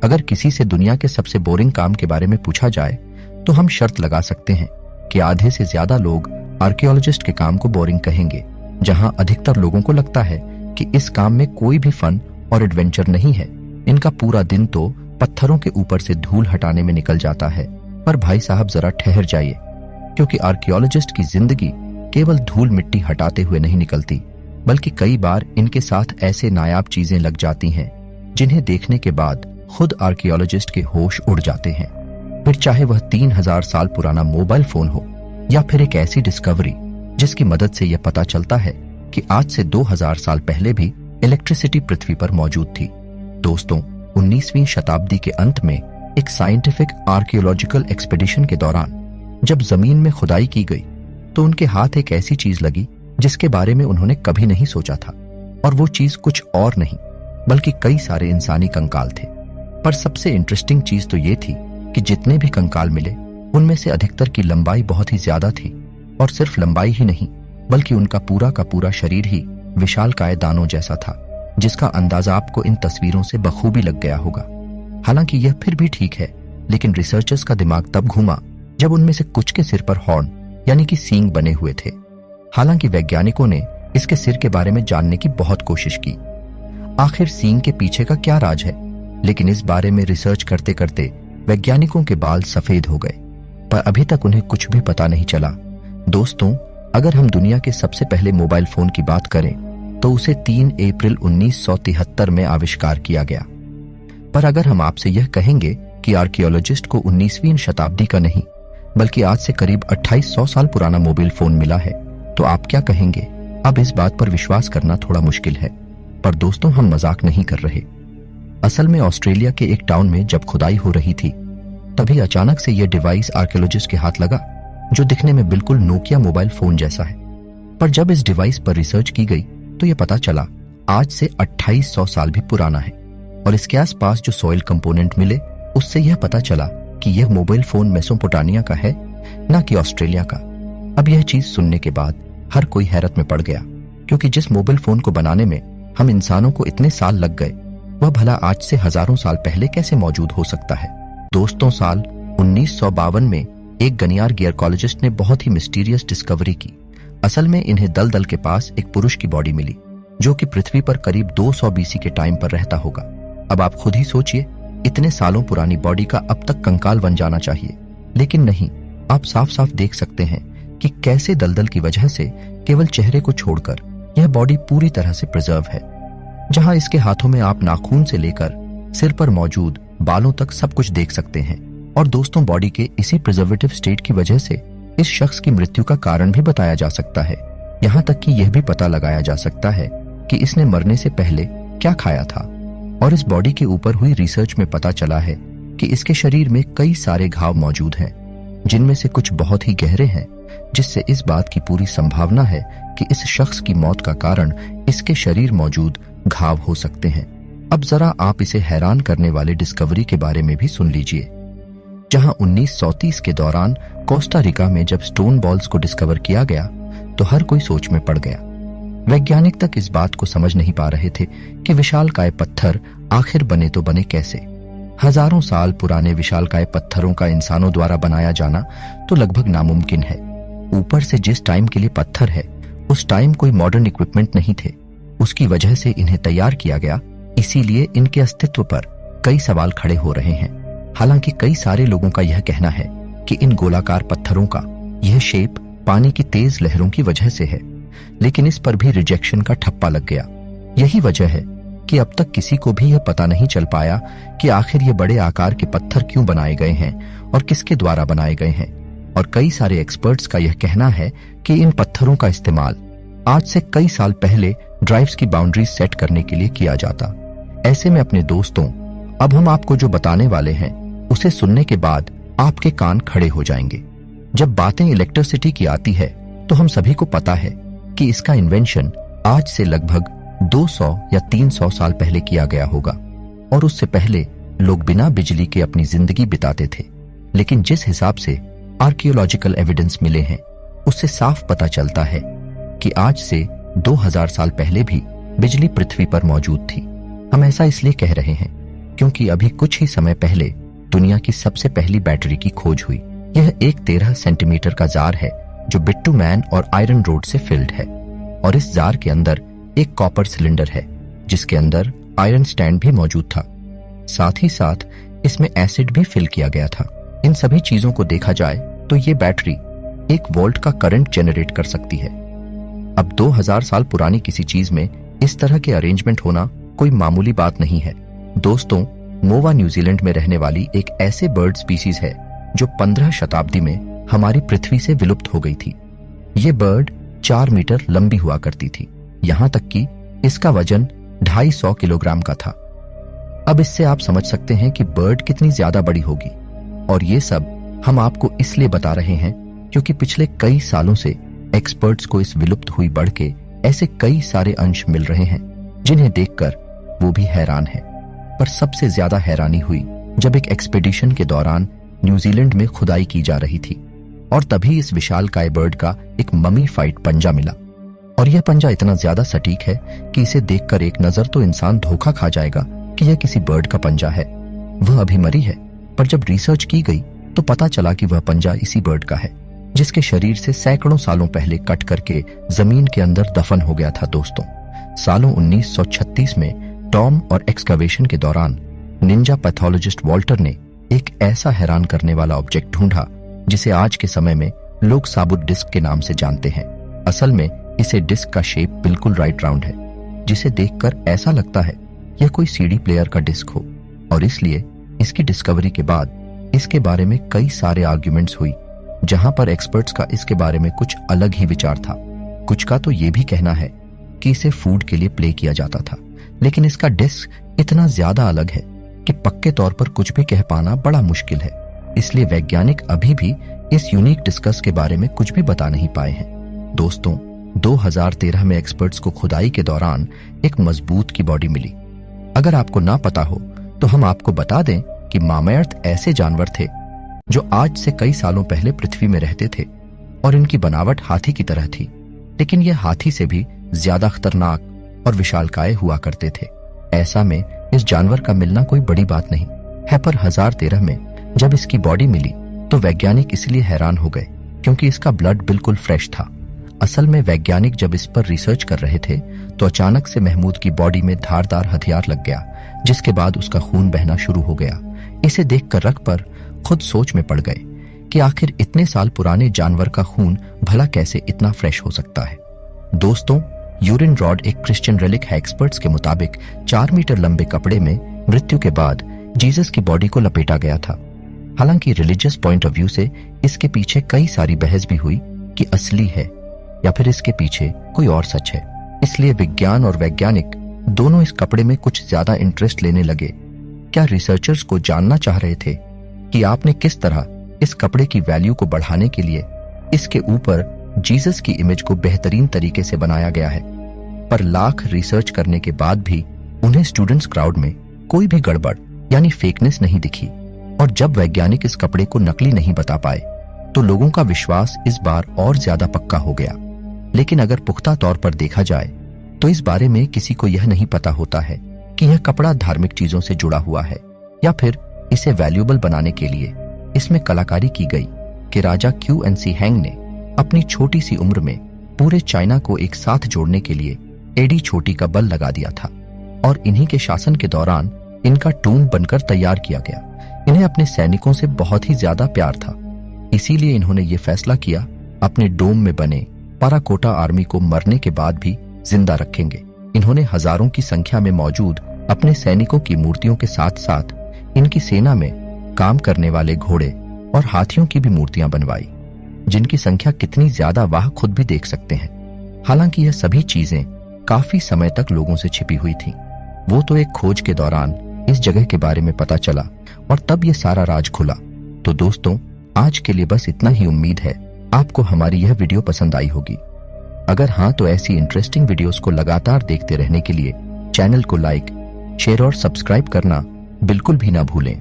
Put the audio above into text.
अगर किसी से दुनिया के सबसे बोरिंग काम के बारे में पूछा जाए तो हम शर्त लगा सकते हैं कि आधे से ज्यादा लोग आर्कियोलॉजिस्ट के काम को बोरिंग कहेंगे, जहां अधिकतर लोगों को लगता है कि इस काम में कोई भी फन और एडवेंचर नहीं है। इनका पूरा दिन तो पत्थरों के ऊपर से धूल हटाने में निकल जाता है। पर भाई साहब जरा ठहर जाइए, क्योंकि आर्कियोलॉजिस्ट की जिंदगी केवल धूल मिट्टी हटाते हुए नहीं निकलती, बल्कि कई बार इनके साथ ऐसे नायाब चीजें लग जाती हैं जिन्हें देखने के बाद खुद आर्कियोलॉजिस्ट के होश उड़ जाते हैं। फिर चाहे वह 3000 साल पुराना मोबाइल फोन हो या फिर एक ऐसी डिस्कवरी जिसकी मदद से यह पता चलता है कि आज से 2000 साल पहले भी इलेक्ट्रिसिटी पृथ्वी पर मौजूद थी। दोस्तों, 19वीं शताब्दी के अंत में एक साइंटिफिक आर्कियोलॉजिकल एक्सपेडिशन के दौरान जब जमीन में खुदाई की गई तो उनके हाथ एक ऐसी चीज लगी जिसके बारे में उन्होंने कभी नहीं सोचा था, और वो चीज कुछ और नहीं बल्कि कई सारे इंसानी कंकाल थे। पर सबसे इंटरेस्टिंग चीज तो ये थी कि जितने भी कंकाल मिले उनमें से अधिकतर की लंबाई बहुत ही ज्यादा थी, और सिर्फ लंबाई ही नहीं बल्कि उनका पूरा का पूरा शरीर ही विशालकाय दानों जैसा था, जिसका अंदाजा आपको इन तस्वीरों से बखूबी लग गया होगा। हालांकि यह फिर भी ठीक है, लेकिन रिसर्चर्स का दिमाग तब घूमा जब उनमें से कुछ के सिर पर हॉर्न यानी कि सींग बने हुए थे। हालांकि वैज्ञानिकों ने इसके सिर के बारे में जानने की बहुत कोशिश की, आखिर सींग के पीछे का क्या राज है, लेकिन इस बारे में रिसर्च करते करते वैज्ञानिकों के बाल सफेद हो गए, पर अभी तक उन्हें कुछ भी पता नहीं चला। दोस्तों, अगर हम दुनिया के सबसे पहले मोबाइल फोन की बात करें तो उसे 3 अप्रैल 1973 में आविष्कार किया गया। पर अगर हम आपसे यह कहेंगे कि आर्कियोलॉजिस्ट को 19वीं शताब्दी का नहीं बल्कि आज से करीब 2800 साल पुराना मोबाइल फोन मिला है, तो आप क्या कहेंगे? अब इस बात पर विश्वास करना थोड़ा मुश्किल है, पर दोस्तों हम मजाक नहीं कर रहे। असल में ऑस्ट्रेलिया के एक टाउन में जब खुदाई हो रही थी तभी अचानक से यह डिवाइस आर्कियोलॉजिस्ट के हाथ लगा, जो दिखने में बिल्कुल नोकिया मोबाइल फोन जैसा है। पर जब इस डिवाइस पर रिसर्च की गई तो यह पता चला आज से 2800 साल भी पुराना है, और इसके आसपास जो सॉइल कंपोनेंट मिले उससे यह पता चला कि यह मोबाइल फोन मेसोपोटामिया का है, ना कि ऑस्ट्रेलिया का। अब यह चीज सुनने के बाद हर कोई हैरत में पड़ गया, क्योंकि जिस मोबाइल फोन को बनाने में हम इंसानों को इतने साल लग गए वह भला आज से हजारों साल पहले कैसे मौजूद हो सकता है। दोस्तों, साल 1952 में एक गनियार गियरकोलॉजिस्ट ने बहुत ही मिस्टीरियस डिस्कवरी की। असल में इन्हें दलदल के पास एक पुरुष की बॉडी मिली जो कि पृथ्वी पर करीब 200 BC के टाइम पर रहता होगा। अब आप खुद ही सोचिए, इतने सालों पुरानी बॉडी का अब तक कंकाल बन जाना चाहिए, लेकिन नहीं। आप साफ साफ देख सकते हैं कि कैसे दलदल की वजह से केवल चेहरे को छोड़कर यह बॉडी पूरी तरह से प्रिजर्व है, जहां इसके हाथों में आप नाखून से लेकर सिर पर मौजूद बालों तक सब कुछ देख सकते हैं। और दोस्तों, बॉडी के इसी प्रिजर्वेटिव स्टेट की वजह से इस शख्स की मृत्यु का कारण भी बताया जा सकता है। यहाँ तक कि यह भी पता लगाया जा सकता है कि इसने मरने से पहले क्या खाया था। और इस बॉडी के ऊपर हुई रिसर्च में पता चला है कि इसके शरीर में कई सारे घाव मौजूद हैं, जिनमें से कुछ बहुत ही गहरे हैं, जिससे इस बात की पूरी संभावना है कि इस शख्स की मौत का कारण इसके शरीर मौजूद घाव हो सकते हैं। अब जरा आप इसे हैरान करने वाले डिस्कवरी के बारे में भी सुन लीजिए, जहां 1930 के दौरान कोस्टा रिका में जब स्टोन बॉल्स को डिस्कवर किया गया तो हर कोई सोच में पड़ गया। वैज्ञानिक तक इस बात को समझ नहीं पा रहे थे कि विशालकाय पत्थर आखिर बने तो बने कैसे। हजारों साल पुराने विशालकाय पत्थरों का इंसानों द्वारा बनाया जाना तो लगभग नामुमकिन है। ऊपर से जिस टाइम के लिए पत्थर है उस टाइम कोई मॉडर्न इक्विपमेंट नहीं थे, उसकी वजह से इन्हें तैयार किया गया। इसीलिए इनके अस्तित्व पर कई सवाल खड़े हो रहे हैं। हालांकि कई सारे लोगों का यह कहना है कि इन गोलाकार पत्थरों का यह शेप पानी की तेज लहरों की वजह से है, लेकिन इस पर भी रिजेक्शन का ठप्पा लग गया। यही वजह है कि अब तक किसी को भी यह पता नहीं चल पाया कि आखिर ये बड़े आकार के पत्थर क्यों बनाए गए हैं और किसके द्वारा बनाए गए हैं। और कई सारे एक्सपर्ट्स का यह कहना है कि इन पत्थरों का इस्तेमाल आज से कई साल पहले ड्राइव्स की बाउंड्रीज सेट करने के लिए किया जाता। ऐसे में अपने दोस्तों, अब हम आपको जो बताने वाले हैं उसे सुनने के बाद आपके कान खड़े हो जाएंगे। जब बातें इलेक्ट्रिसिटी की आती है तो हम सभी को पता है कि इसका इन्वेंशन आज से लगभग 200 या 300 साल पहले किया गया होगा, और उससे पहले लोग बिना बिजली के अपनी जिंदगी बिताते थे। लेकिन जिस हिसाब से आर्कियोलॉजिकल एविडेंस मिले हैं उससे साफ पता चलता है कि आज से 2000 साल पहले भी बिजली पृथ्वी पर मौजूद थी। हम ऐसा इसलिए कह रहे हैं क्योंकि अभी कुछ ही समय पहले दुनिया की सबसे पहली बैटरी की खोज हुई। यह एक 13 सेंटीमीटर का जार है जो बिट्टूमैन और आयरन रोड से फिल्ड है, और इस जार के अंदर एक कॉपर सिलेंडर है जिसके अंदर आयरन स्टैंड भी मौजूद था। साथ ही साथ इसमें एसिड भी फिल किया गया था। इन सभी चीजों को देखा जाए तो ये बैटरी 1 वोल्ट का करंट जनरेट कर सकती है। अब 2000 साल पुरानी किसी चीज में इस तरह के अरेंजमेंट होना कोई मामूली बात नहीं है। दोस्तों, मोवा न्यूजीलैंड में रहने वाली एक ऐसे बर्ड स्पीसीज है जो 15 शताब्दी में हमारी पृथ्वी से विलुप्त हो गई थी। ये बर्ड 4 मीटर लंबी हुआ करती थी, यहां तक कि इसका वजन 250 किलोग्राम का था। अब इससे आप समझ सकते हैं कि बर्ड कितनी ज्यादा बड़ी होगी, और ये सब हम आपको इसलिए बता रहे हैं क्योंकि पिछले कई सालों से एक्सपर्ट्स को इस विलुप्त हुई बर्ड के ऐसे कई सारे अंश मिल रहे हैं जिन्हें देखकर वो भी हैरान है। पर सबसे ज्यादा हैरानी हुई जब एक एक्सपेडिशन के दौरान न्यूजीलैंड में खुदाई की जा रही थी, और तभी इस विशालकाय बर्ड का एक ममीफाइड पंजा मिला। और यह पंजा इतना ज्यादा सटीक है कि इसे देखकर एक नजर तो इंसान धोखा खा जाएगा कि यह किसी बर्ड का पंजा है। वह अभी मरी है, पर जब रिसर्च की गई तो पता चला कि वह पंजा इसी बर्ड का है जिसके शरीर से सैकड़ों सालों पहले कट करके जमीन के अंदर दफन हो गया था। दोस्तों, सालों 1936 में टॉम और एक्सकवेशन के दौरान निंजा पैथोलॉजिस्ट वॉल्टर ने एक ऐसा हैरान करने वाला ऑब्जेक्ट ढूंढा जिसे आज के समय में लोग साबुत डिस्क के नाम से जानते हैं। असल में इसे डिस्क का शेप बिल्कुल राइट राउंड है, जिसे देखकर ऐसा लगता है यह कोई सीडी प्लेयर का डिस्क हो, और इसलिए इसकी डिस्कवरी के बाद इसके बारे में कई सारे आर्ग्यूमेंट्स हुई, जहां पर एक्सपर्ट्स का इसके बारे में कुछ अलग ही विचार था। कुछ का तो यह भी कहना है कि इसे फूड के लिए प्ले किया जाता था, लेकिन इसका डिस्क इतना ज्यादा अलग है कि पक्के तौर पर कुछ भी कह पाना बड़ा मुश्किल है। इसलिए वैज्ञानिक अभी भी इस यूनिक डिस्कस के बारे में कुछ भी बता नहीं पाए हैं। दोस्तों, 2013 में एक्सपर्ट्स को खुदाई के दौरान एक मजबूत की बॉडी मिली। अगर आपको ना पता हो तो हम आपको बता दें कि मामैर्थ ऐसे जानवर थे जो आज से कई सालों पहले पृथ्वी में रहते थे, और इनकी बनावट हाथी की तरह थी, लेकिन यह हाथी से भी ज्यादा खतरनाक और विशालकाय हुआ करते थे। ऐसा में इस जानवर का मिलना कोई बड़ी बात नहीं है, पर 2013 में जब इसकी बॉडी मिली तो वैज्ञानिक इसलिए हैरान हो गए क्योंकि इसका ब्लड बिल्कुल फ्रेश था। असल में वैज्ञानिक जब इस पर रिसर्च कर रहे थे तो अचानक से महमूद की बॉडी में धारदार हथियार लग गया, जिसके बाद उसका खून बहना शुरू हो गया। इसे देखकर रखपर खुद सोच में पड़ गए कि आखिर इतने साल पुराने जानवर का खून भला कैसे इतना फ्रेश हो सकता है। दोस्तों, यूरिन रॉड एक क्रिश्चियन रेलिक है। एक्सपर्ट्स के मुताबिक 4 मीटर लंबे कपड़े में मृत्यु के बाद जीसस की बॉडी को लपेटा गया था। हालांकि रिलीजियस पॉइंट ऑफ व्यू से इसके पीछे कई सारी बहस भी हुई कि असली है या फिर इसके पीछे कोई और सच है। इसलिए विज्ञान और वैज्ञानिक दोनों इस कपड़े में कुछ ज्यादा इंटरेस्ट लेने लगे। क्या रिसर्चर्स को जानना चाह रहे थे कि आपने किस तरह इस कपड़े की वैल्यू को बढ़ाने के लिए इसके ऊपर जीसस की इमेज को बेहतरीन तरीके से बनाया गया है। पर लाख रिसर्च करने के बाद भी उन्हें स्टूडेंट्स क्राउड में कोई भी गड़बड़ यानी फेकनेस नहीं दिखी, और जब वैज्ञानिक इस कपड़े को नकली नहीं बता पाए तो लोगों का विश्वास इस बार और ज्यादा पक्का हो गया। लेकिन अगर पुख्ता तौर पर देखा जाए तो इस बारे में किसी को यह नहीं पता होता है कि यह कपड़ा धार्मिक चीजों से जुड़ा हुआ है या फिर इसे वैल्यूएबल बनाने के लिए इसमें कलाकारी की गई कि राजा क्यूएनसी हैंग ने अपनी छोटी सी उम्र में पूरे चाइना को एक साथ जोड़ने के लिए एडी छोटी का बल लगा दिया था, और इन्हीं के शासन के दौरान इनका टूम बनकर तैयार किया गया। इन्हें अपने सैनिकों से बहुत ही ज्यादा प्यार था, इसीलिए इन्होंने ये फैसला किया अपने डोम में बने पाराकोटा आर्मी को मरने के बाद भी जिंदा रखेंगे। इन्होंने हजारों की संख्या में मौजूद अपने सैनिकों की मूर्तियों के साथ साथ इनकी सेना में काम करने वाले घोड़े और हाथियों की भी मूर्तियां बनवाई, जिनकी संख्या कितनी ज्यादा वह खुद भी देख सकते हैं। हालांकि यह सभी चीजें काफी समय तक लोगों से छिपी हुई थी। वो तो एक खोज के दौरान इस जगह के बारे में पता चला और तब यह सारा राज खुला। तो दोस्तों, आज के लिए बस इतना ही। उम्मीद है आपको हमारी यह वीडियो पसंद आई होगी। अगर हाँ, तो ऐसी इंटरेस्टिंग वीडियोस को लगातार देखते रहने के लिए चैनल को लाइक, शेयर और सब्सक्राइब करना बिल्कुल भी ना भूलें।